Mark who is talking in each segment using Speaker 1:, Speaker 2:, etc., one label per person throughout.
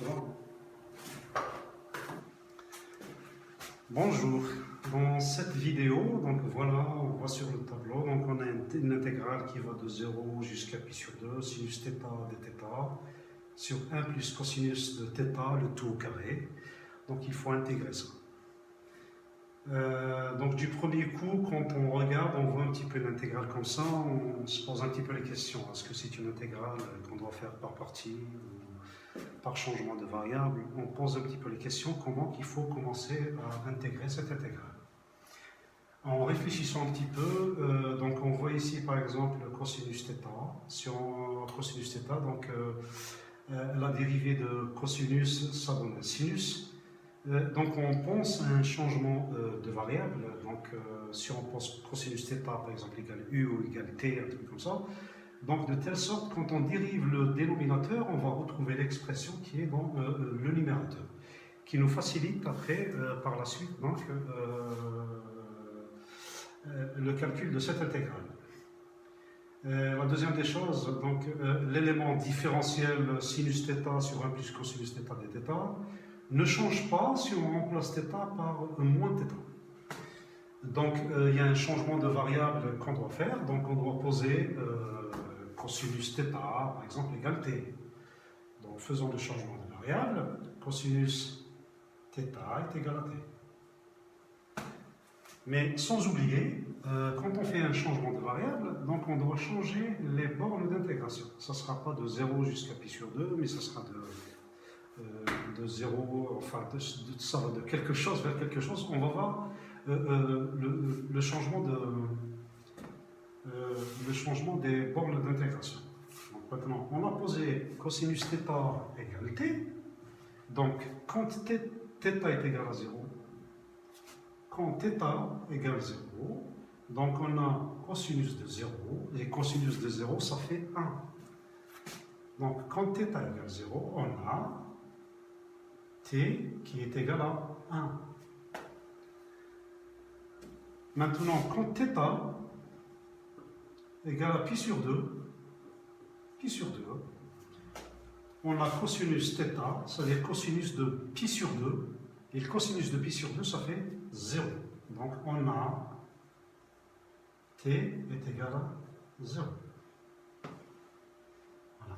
Speaker 1: Bon. Bonjour, dans cette vidéo, donc voilà, on voit sur le tableau, donc on a une intégrale qui va de 0 jusqu'à pi sur 2, sinus θ de θ, sur 1 plus cosinus de θ, le tout au carré. Donc il faut intégrer ça. Donc du premier coup, quand on regarde, on voit un petit peu l'intégrale comme ça, on se pose un petit peu les questions. Est-ce que c'est une intégrale qu'on doit faire par partie ou par changement de variable? On pose un petit peu les questions, comment il faut commencer à intégrer cette intégrale. En réfléchissant un petit peu, donc on voit ici par exemple le cosinus θ. Sur cosinus θ, donc la dérivée de cosinus, ça donne un sinus. Donc on pense à un changement de variable, donc si on pense cosinus θ par exemple égale u ou égale t, un truc comme ça, donc de telle sorte quand on dérive le dénominateur, on va retrouver l'expression qui est dans le numérateur, qui nous facilite après par la suite donc, le calcul de cette intégrale. La deuxième des choses, donc l'élément différentiel sinus θ sur 1 plus cosinus θ de θ ne change pas si on remplace θ par moins θ. Donc il y a un changement de variable qu'on doit faire, donc on doit poser cosinus θ par exemple égale t. Donc faisons le changement de variable, cosinus θ est égal à t. Mais sans oublier, quand on fait un changement de variable, donc on doit changer les bornes d'intégration. Ça ne sera pas de 0 jusqu'à pi sur 2, mais ça sera de 0, enfin ça va de quelque chose vers quelque chose. On va voir le changement des bornes d'intégration. Donc maintenant, on a posé cosinus θ égale t. Donc quand θ est égal à 0, quand θ égale 0, donc on a cosinus de 0, et cosinus de 0, ça fait 1. Donc quand θ égale 0, on a t qui est égal à 1. Maintenant, quand θ égale à pi sur 2, on a cosinus θ, c'est-à-dire cosinus de pi sur 2, et le cosinus de pi sur 2, ça fait 0. Donc on a t est égal à 0. Voilà.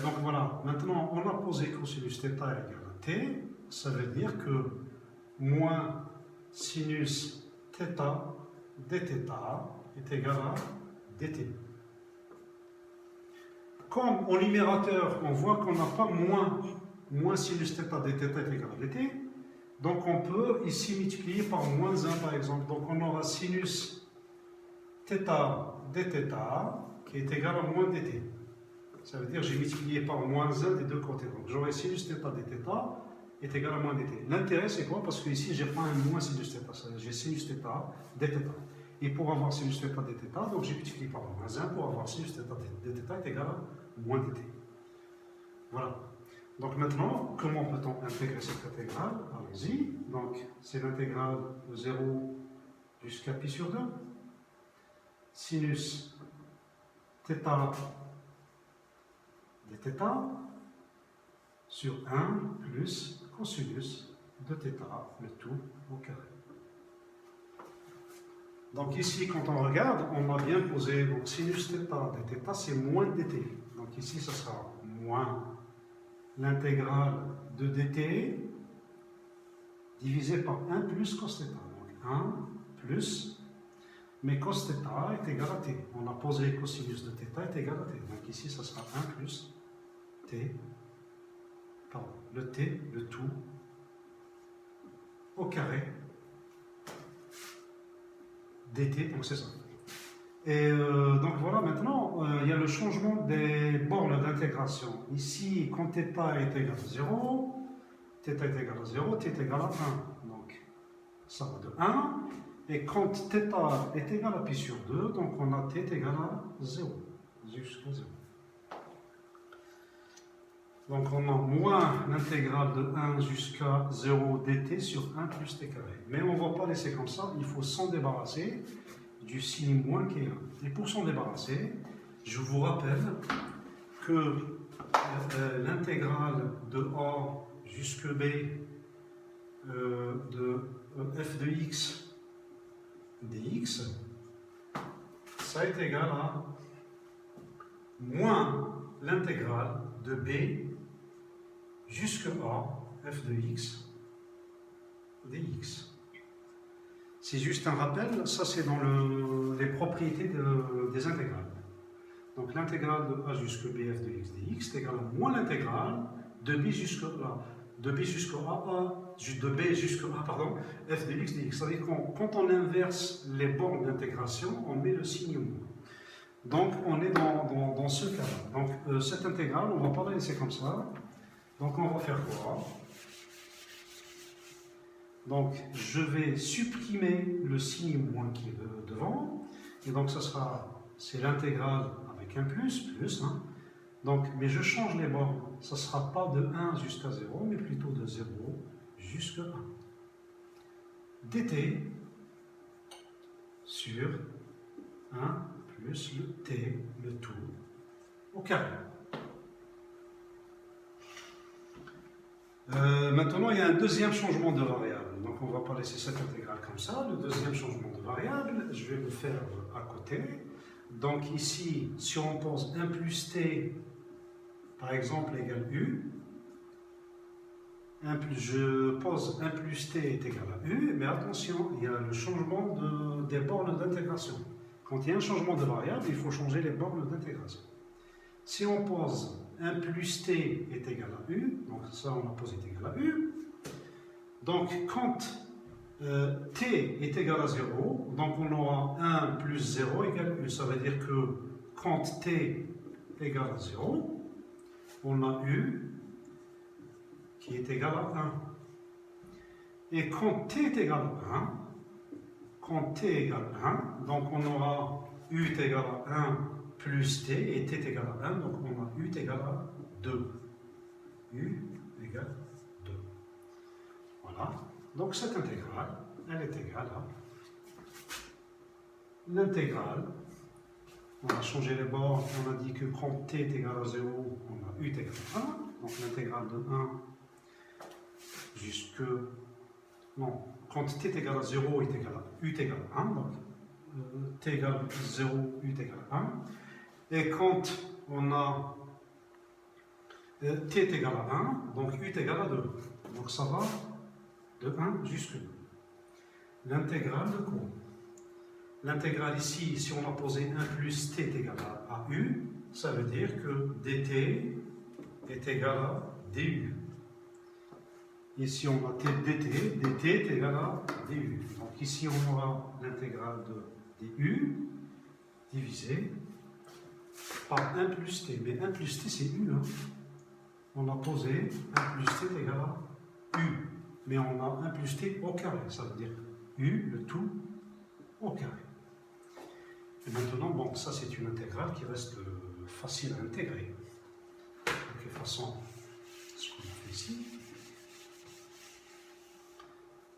Speaker 1: Donc voilà, maintenant on a posé cosinus θ égale à t, ça veut dire que moins sinus θ dθ est égal à dt. Comme au numérateur, on voit qu'on n'a pas moins sinus θ dθ est égal à dt, donc on peut ici multiplier par moins 1 par exemple. Donc on aura sinus θ dθ qui est égal à moins dt. Ça veut dire que j'ai multiplié par moins 1 des deux côtés. Donc j'aurai sinus θ dθ est égal à moins dt. L'intérêt c'est quoi? Parce que ici j'ai pas un moins sinus θ, j'ai sinus θ dθ. Et pour avoir sinus θ dθ, donc j'ai multiplié par moins 1 pour avoir sinus θ dθ est égal à moins dt. Voilà. Donc maintenant, comment peut-on intégrer cette intégrale? Allons-y. Donc c'est l'intégrale de 0 jusqu'à pi sur 2. Sinus θ dθ sur 1 plus cosinus de θ, le tout au carré. Donc ici, quand on regarde, on a bien posé donc sinus θ dθ, c'est moins dt. Donc ici, ça sera moins l'intégrale de dt divisé par 1 plus cos θ. Donc 1 plus, mais cos θ est égal à t. On a posé cosinus de θ est égal à t. Donc ici, ça sera 1 plus t, pardon, le t, le tout, au carré, dt, donc c'est ça. Et donc voilà, maintenant, il y a le changement des bornes d'intégration. Ici, quand θ est égal à 0, θ est égal à 0, t est égal à 1. Donc, ça va de 1. Et quand θ est égal à pi sur 2, donc on a t est égal à 0, jusqu'à 0. Donc on a moins l'intégrale de 1 jusqu'à 0 dt sur 1 plus t carré. Mais on ne va pas laisser comme ça, il faut s'en débarrasser du signe moins qui est là. Et pour s'en débarrasser, je vous rappelle que l'intégrale de A jusque B de f de x dx, ça est égal à moins l'intégrale de B jusque A f de x dx. C'est juste un rappel, ça c'est dans les propriétés des intégrales. Donc l'intégrale de A jusque B f de x dx est égale à moins l'intégrale de B jusque A, de B jusque A, de B jusque A, pardon, f de x dx. C'est-à-dire que quand on inverse les bornes d'intégration, on met le signe moins. Donc on est dans ce cas-là. Donc cette intégrale, on ne va pas la laisser comme ça. Donc on va faire quoi? Donc je vais supprimer le signe moins qui est devant. Et donc ça sera, c'est l'intégrale avec un plus, hein. Donc, mais je change les bornes. Ça ne sera pas de 1 jusqu'à 0, mais plutôt de 0 jusqu'à 1. dt sur 1 plus le t, le tout, au carré. Maintenant, il y a un deuxième changement de variable. Donc, on ne va pas laisser cette intégrale comme ça. Le deuxième changement de variable, je vais le faire à côté. Donc, ici, si on pose 1 plus t, par exemple, égale u, je pose 1 plus t est égal à u, mais attention, il y a le changement des bornes d'intégration. Quand il y a un changement de variable, il faut changer les bornes d'intégration. Si on pose 1 plus t est égal à u, donc ça on a posé est égal à u, donc quand t est égal à 0, donc on aura 1 plus 0 égale u. Ça veut dire que quand t est égal à 0, on a u qui est égal à 1. Et quand t est égal à 1, quand t égale 1, donc on aura u est égal à 1 plus t, et t est égal à 1, donc on a u est égal à 2. u égale 2. Voilà. Donc cette intégrale, elle est égale à l'intégrale. On a changé les bords, on a dit que quand t est égal à 0, on a u est égal à 1. Donc l'intégrale de 1 jusque... Non, quand t est égal à 0 est égal à u est égal à 1. Donc t égale 0, u est égal à 1. Et quand on a t est égal à 1, donc u est égal à 2. Donc ça va de 1 jusque 2. L'intégrale de quoi? L'intégrale ici, si on a posé 1 plus t est égal à u, ça veut dire que dt est égal à du. Ici on a dt est égal à du. Donc ici on aura l'intégrale de du divisé par 1 plus t. Mais 1 plus t c'est u. Hein. On a posé 1 plus t est égal à u. Mais on a 1 plus t au carré. Ça veut dire u, le tout, au carré. Et maintenant, bon, ça c'est une intégrale qui reste facile à intégrer. De quelle façon, ce qu'on fait ici.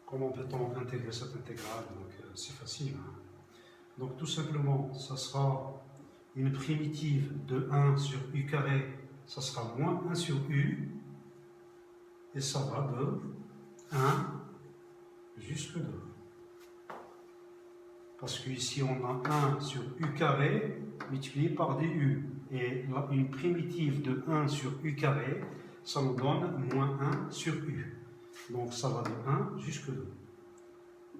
Speaker 1: Comment peut-on intégrer cette intégrale? Donc c'est facile. Hein. Donc tout simplement, ça sera une primitive de 1 sur u carré, ça sera moins 1 sur u, et ça va de 1 jusque 2. Parce qu'ici on a 1 sur u carré multiplié par du. Et là, une primitive de 1 sur u carré, ça nous donne moins 1 sur u. Donc ça va de 1 jusque 2.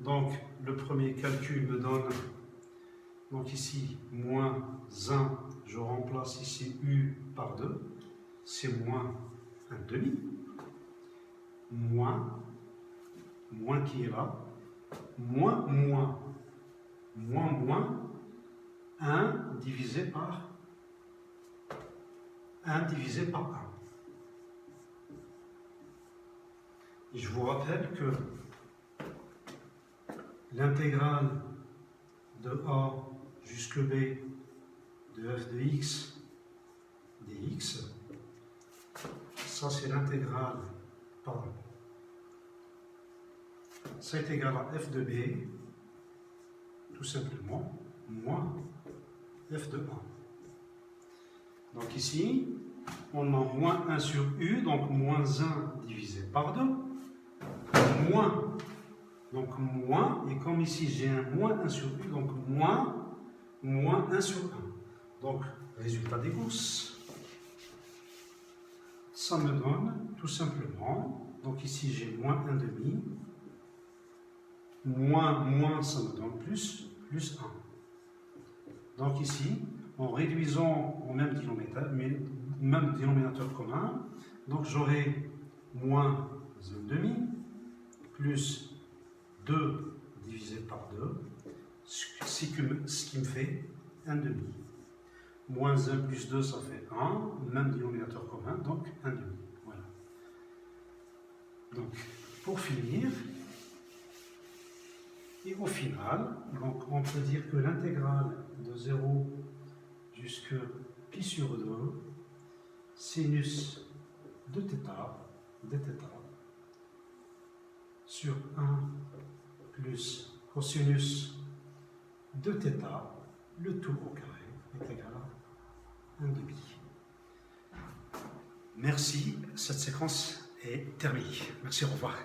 Speaker 1: Donc le premier calcul me donne, donc ici, moins 1, je remplace ici u par 2, c'est moins 1 demi, moins qui est là, moins 1 divisé par 1 divisé par 1. Et je vous rappelle que l'intégrale de A jusque B de f de x dx, ça c'est l'intégrale, pardon, ça est égal à f de B, tout simplement, moins f de A. Donc ici, on a moins 1 sur U, donc moins 1 divisé par 2, moins, donc moins, et comme ici j'ai un moins 1 sur U, donc moins 1 sur 1. Donc, résultat des Gauss. Ça me donne tout simplement, donc ici j'ai moins 1 demi, moins, ça me donne plus 1. Donc ici, en réduisant au même dénominateur commun, donc j'aurai moins 1 demi, plus 2 divisé par 2, ce qui me fait 1 demi. Moins 1 plus 2, ça fait 1, même dénominateur commun, donc 1 demi. Voilà. Donc, pour finir, et au final, donc on peut dire que l'intégrale de 0 jusqu'à pi sur 2, sinus de θ, sur 1 plus cosinus de θ, le tout au carré, est égal à 1 demi. Merci, cette séquence est terminée. Merci, au revoir.